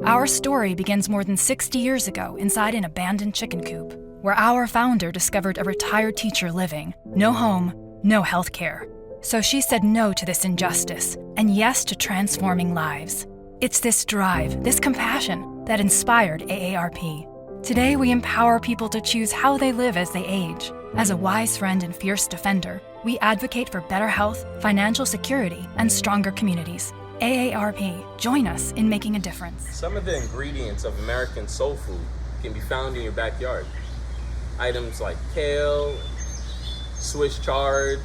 Our story begins more than 60 years ago inside an abandoned chicken coop, where our founder discovered a retired teacher living, no home, no health care. So she said no to this injustice and yes to transforming lives. It's this drive, this compassion, that inspired AARP. Today, we empower people to choose how they live as they age. As a wise friend and fierce defender, we advocate for better health, financial security, and stronger communities. AARP, join us in making a difference. Some of the ingredients of American soul food can be found in your backyard. Items like kale, Swiss chard,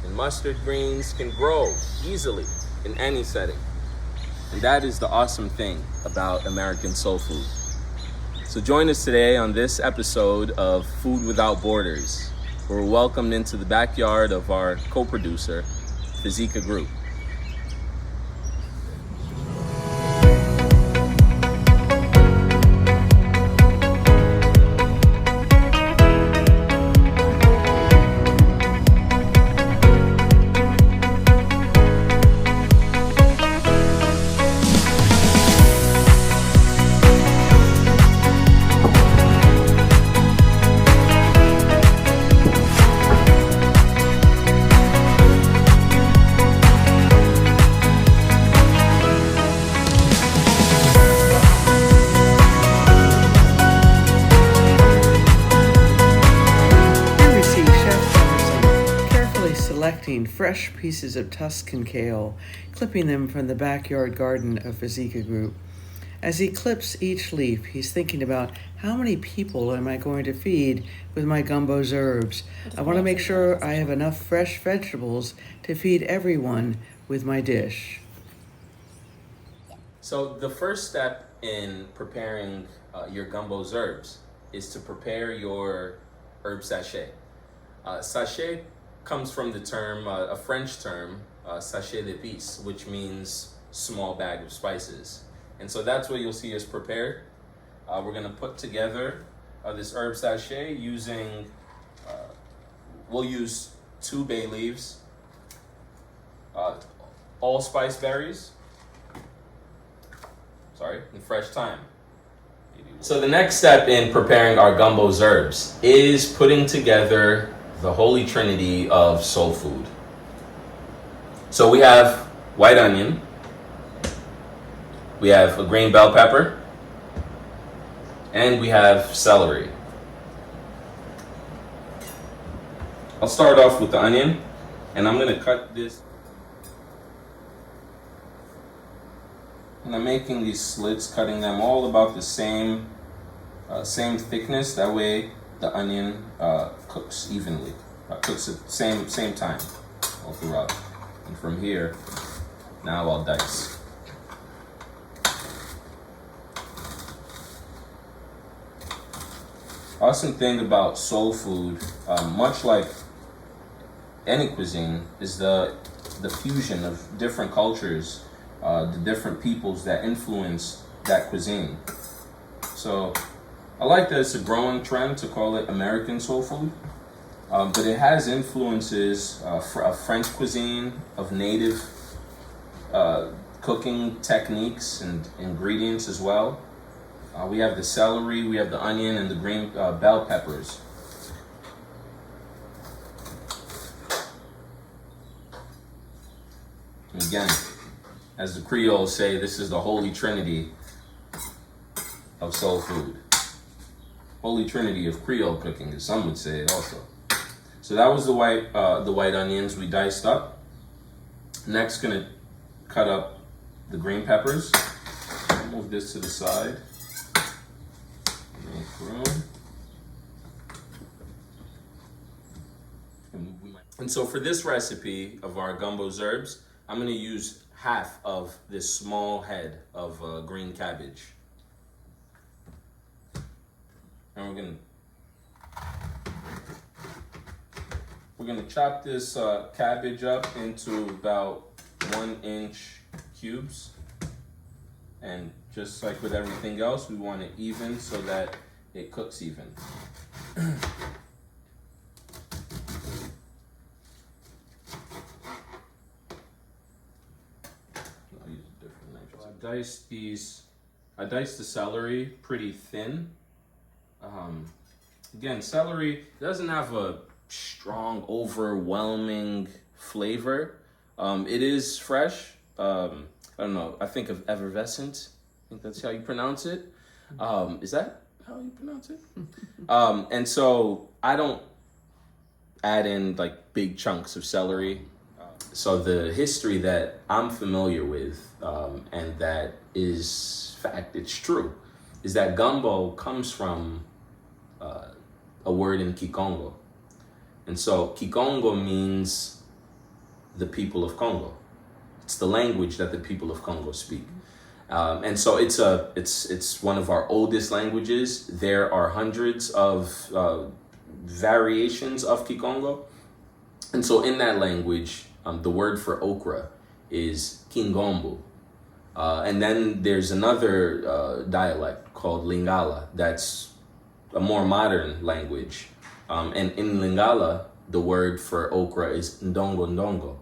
and mustard greens can grow easily in any setting. And that is the awesome thing about American soul food. So join us today on this episode of Food Without Borders. We're welcomed into the backyard of our co-producer, Fizika Group. Fresh pieces of Tuscan kale, clipping them from the backyard garden of Fizika Group. As he clips each leaf, he's thinking about how many people am I going to feed with my Gumbo Z'herbes. I want to make sure I have enough fresh vegetables to feed everyone with my dish. So the first step in preparing your Gumbo Z'herbes is to prepare your herb sachet. Sachet comes from the term, a French term, sachet d'épices, which means small bag of spices. And so that's what you'll see us prepared. We're gonna put together this herb sachet using, we'll use 2 bay leaves, allspice berries, and fresh thyme. So the next step in preparing our Gumbo Z'herbes is putting together the holy trinity of soul food. So we have white onion, we have a green bell pepper, and we have celery. I'll start off with the onion, and I'm gonna cut this. And I'm making these slits, cutting them all about the same thickness. That way the onion cooks evenly, cooks at the same time all throughout. And from here, now I'll dice. Awesome thing about soul food, much like any cuisine, is the fusion of different cultures, the different peoples that influence that cuisine. So I like that it's a growing trend to call it American soul food, but it has influences of French cuisine, of native cooking techniques and ingredients as well. We have the celery, we have the onion, and the green bell peppers. And again, as the Creoles say, this is the holy trinity of soul food. Holy trinity of Creole cooking, as some would say it also. So that was the white onions we diced up. Next, gonna cut up the green peppers. Move this to the side. Make room. And so for this recipe of our Gumbo Z'herbes, I'm gonna use half of this small head of green cabbage. And we're gonna chop this cabbage up into about 1-inch cubes. And just like with everything else, we want it even so that it cooks even. I'll use a different knife. So I diced these I diced the celery pretty thin. Again, celery doesn't have a strong, overwhelming flavor. It is fresh. I don't know. I think of effervescent. I think that's how you pronounce it. Is that how you pronounce it? And so I don't add in like big chunks of celery. So the history that I'm familiar with, and that is fact, it's true, is that gumbo comes from a word in KiKongo. And so KiKongo means the people of Congo. It's the language that the people of Congo speak. And so it's one of our oldest languages. There are hundreds of variations of KiKongo. And so in that language, the word for okra is ngombo. And then there's another dialect called Lingala that's a more modern language. And in Lingala, the word for okra is ndongo.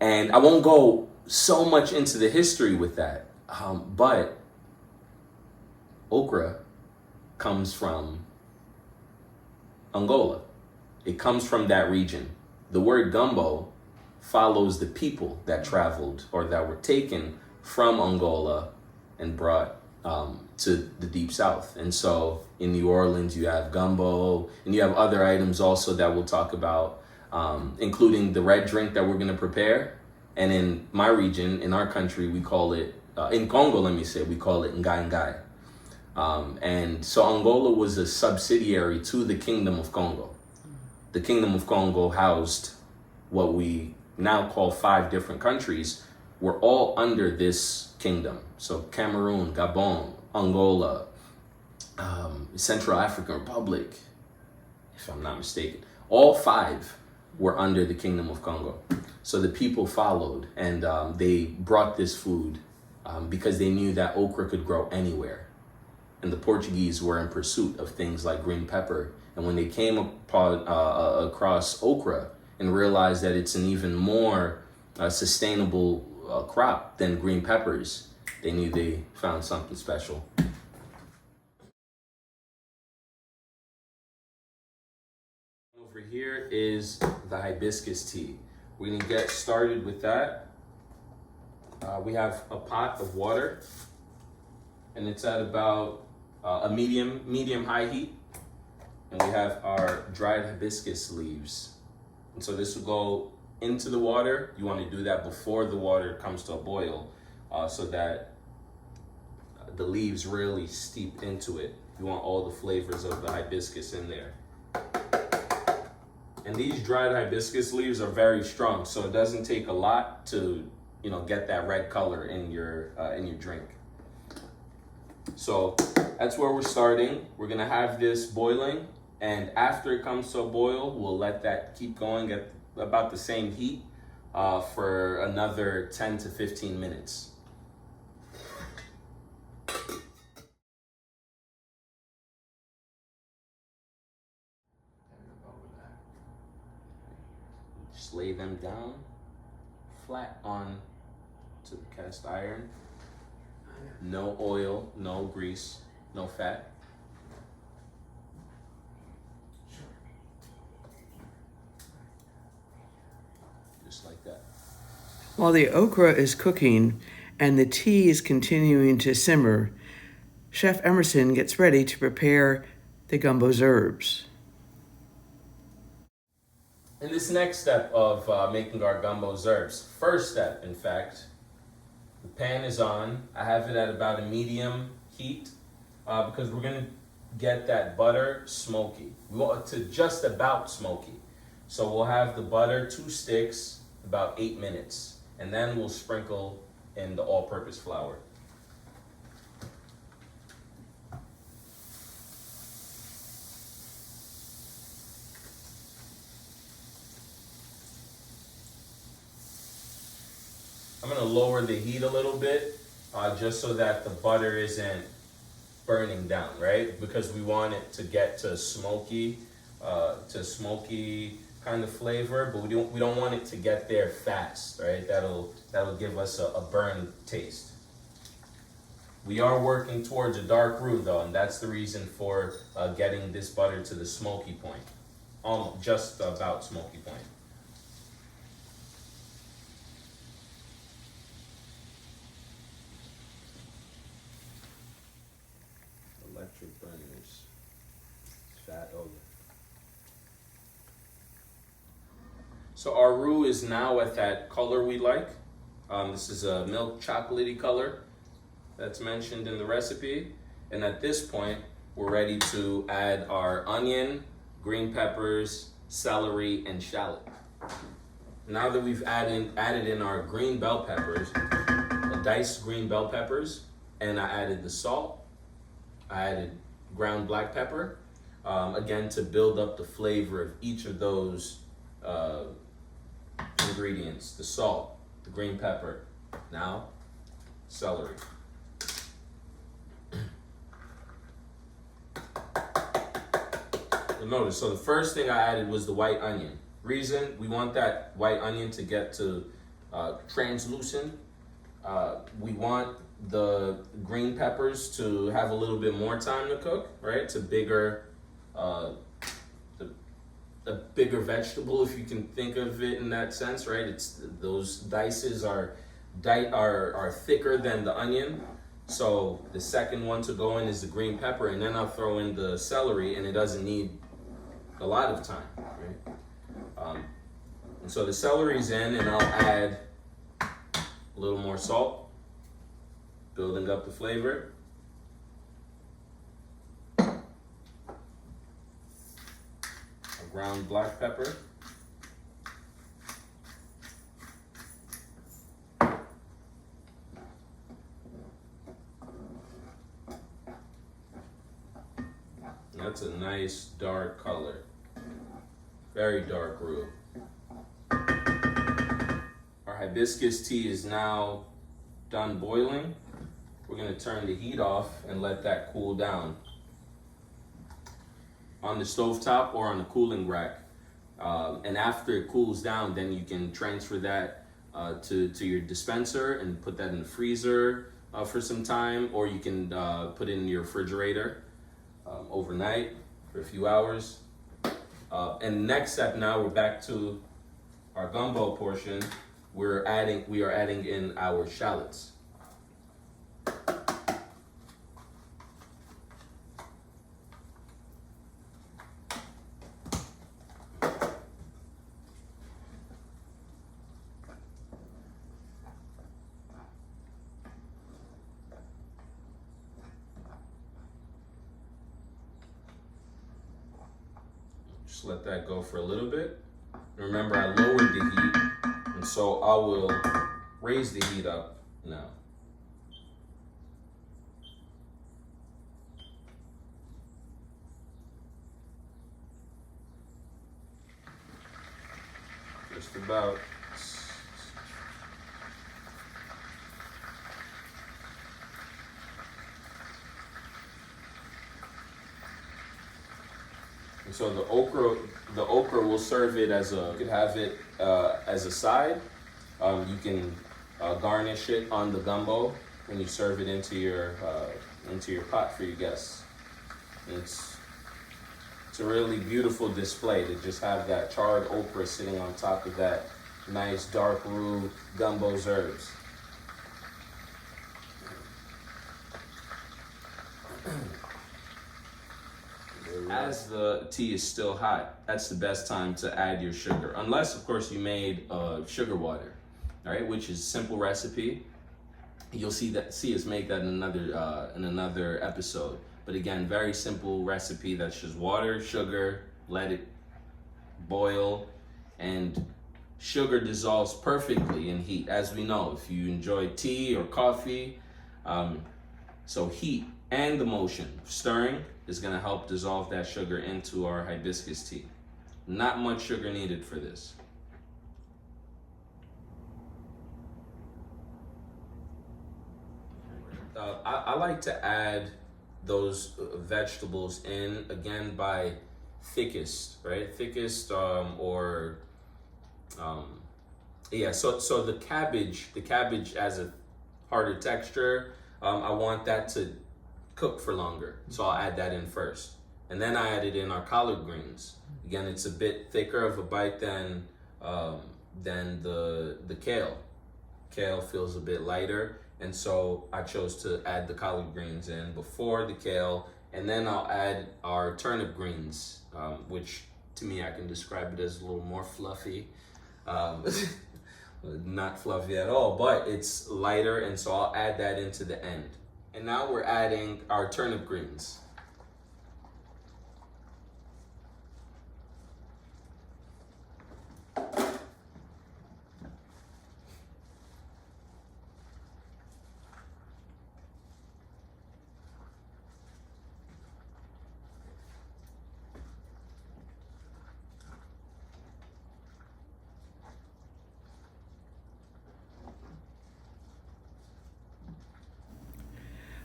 And I won't go so much into the history with that, but okra comes from Angola. It comes from that region. The word gumbo follows the people that traveled or that were taken from Angola and brought to the deep south. And so in New Orleans, you have gumbo, and you have other items also that we'll talk about, including the red drink that we're going to prepare. And in my region, in our country, we call it, in Kongo, let me say, we call it ngai. And so Angola was a subsidiary to the Kingdom of Congo. The Kingdom of Congo housed what we now call 5 different countries, were all under this kingdom. So Cameroon, Gabon, Angola, Central African Republic, if I'm not mistaken. All 5 were under the Kingdom of Congo. So the people followed, and they brought this food because they knew that okra could grow anywhere. And the Portuguese were in pursuit of things like green pepper. And when they came across okra and realized that it's an even more sustainable crop than green peppers, they knew they found something special. Over here is the hibiscus tea. We're gonna get started with that. We have a pot of water, and it's at about a medium high heat. And we have our dried hibiscus leaves. And so this will go into the water. You want to do that before the water comes to a boil, so that the leaves really steep into it. You want all the flavors of the hibiscus in there. And these dried hibiscus leaves are very strong, so it doesn't take a lot to, get that red color in your drink. So that's where we're starting. We're gonna have this boiling, and after it comes to a boil, we'll let that keep going at about the same heat for another 10 to 15 minutes. Just lay them down flat on to the cast iron. No oil, no grease, no fat. Just like that. While the okra is cooking and the tea is continuing to simmer, Chef Emerson gets ready to prepare the Gumbo Z'herbes. In this next step of making our Gumbo Z'herbes, first step, in fact, the pan is on. I have it at about a medium heat because we're gonna get that butter smoky. We want it to just about smoky. So we'll have the butter, 2 sticks, about 8 minutes, and then we'll sprinkle in the all-purpose flour. I'm gonna lower the heat a little bit just so that the butter isn't burning down, right? Because we want it to get to smoky kind of flavor, but we don't want it to get there fast, right? That'll give us a burn taste. We are working towards a dark roux though, and that's the reason for getting this butter to the smoky point. Almost just about smoky point. Electric burners. Fat over. So our roux is now at that color we like. This is a milk chocolatey color that's mentioned in the recipe. And at this point, we're ready to add our onion, green peppers, celery, and shallot. Now that we've added in our green bell peppers, diced green bell peppers, and I added the salt, I added ground black pepper, again to build up the flavor of each of those ingredients, the salt, the green pepper, now celery. You'll notice, so the first thing I added was the white onion. Reason, we want that white onion to get to translucent. We want the green peppers to have a little bit more time to cook, right? It's a bigger vegetable, if you can think of it in that sense, right? It's those dices are thicker than the onion. So the second one to go in is the green pepper, and then I'll throw in the celery, and it doesn't need a lot of time, right? And so the celery's in, and I'll add a little more salt, building up the flavor. Ground black pepper. That's a nice dark color. Very dark roux. Our hibiscus tea is now done boiling. We're gonna turn the heat off and let that cool down on the stovetop or on the cooling rack. And after it cools down, then you can transfer that to your dispenser and put that in the freezer for some time, or you can put it in your refrigerator overnight for a few hours. And next step, now we're back to our gumbo portion. We are adding in our shallots. Just let that go for a little bit. Remember, I lowered the heat, and so I will raise the heat up now. Just about. And so the okra will serve it as you could have it as a side. You can garnish it on the gumbo when you serve it into your pot for your guests. And it's a really beautiful display to just have that charred okra sitting on top of that nice dark roux Gumbo Z'herbes. As the tea is still hot, that's the best time to add your sugar. Unless, of course, you made sugar water, all right, which is a simple recipe. You'll see us make that in another episode. But again, very simple recipe. That's just water, sugar, let it boil, and sugar dissolves perfectly in heat, as we know. If you enjoy tea or coffee, so heat and the motion of stirring is going to help dissolve that sugar into our hibiscus tea. Not much sugar needed for this. I like to add those vegetables in again by thickest, right? Thickest yeah. So the cabbage has a harder texture. I want that to cook for longer, so I'll add that in first. And then I added in our collard greens. Again, it's a bit thicker of a bite than the kale. Kale feels a bit lighter, and so I chose to add the collard greens in before the kale, and then I'll add our turnip greens, which to me I can describe it as a little more fluffy. Not fluffy at all, but it's lighter, and so I'll add that into the end. And now we're adding our turnip greens.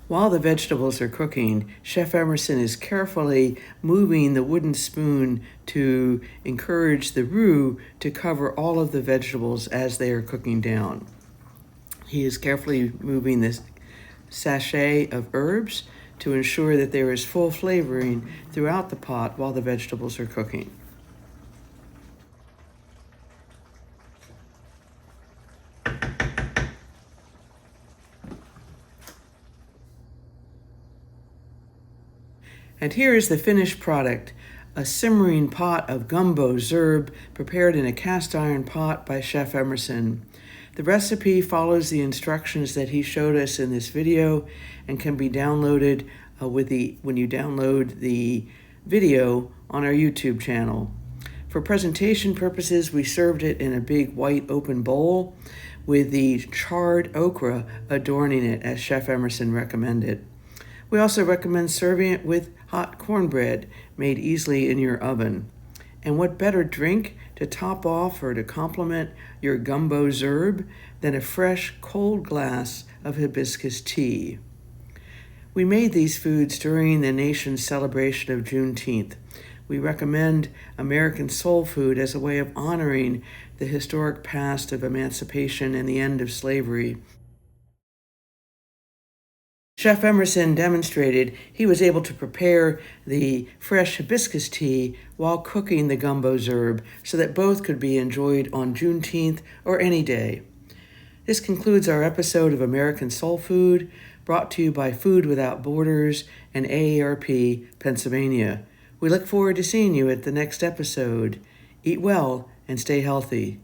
While the vegetables are cooking, Chef Emerson is carefully moving the wooden spoon to encourage the roux to cover all of the vegetables as they are cooking down. He is carefully moving this sachet of herbs to ensure that there is full flavoring throughout the pot while the vegetables are cooking. And here is the finished product, a simmering pot of Gumbo Z'herbes prepared in a cast iron pot by Chef Emerson. The recipe follows the instructions that he showed us in this video and can be downloaded when you download the video on our YouTube channel. For presentation purposes, we served it in a big white open bowl with the charred okra adorning it as Chef Emerson recommended. We also recommend serving it with hot cornbread made easily in your oven. And what better drink to top off or to complement your Gumbo Z'herbes than a fresh, cold glass of hibiscus tea? We made these foods during the nation's celebration of Juneteenth. We recommend American soul food as a way of honoring the historic past of emancipation and the end of slavery. Chef Emerson demonstrated he was able to prepare the fresh hibiscus tea while cooking the Gumbo Z'herbes so that both could be enjoyed on Juneteenth or any day. This concludes our episode of American Soul Food, brought to you by Food Without Borders and AARP Pennsylvania. We look forward to seeing you at the next episode. Eat well and stay healthy.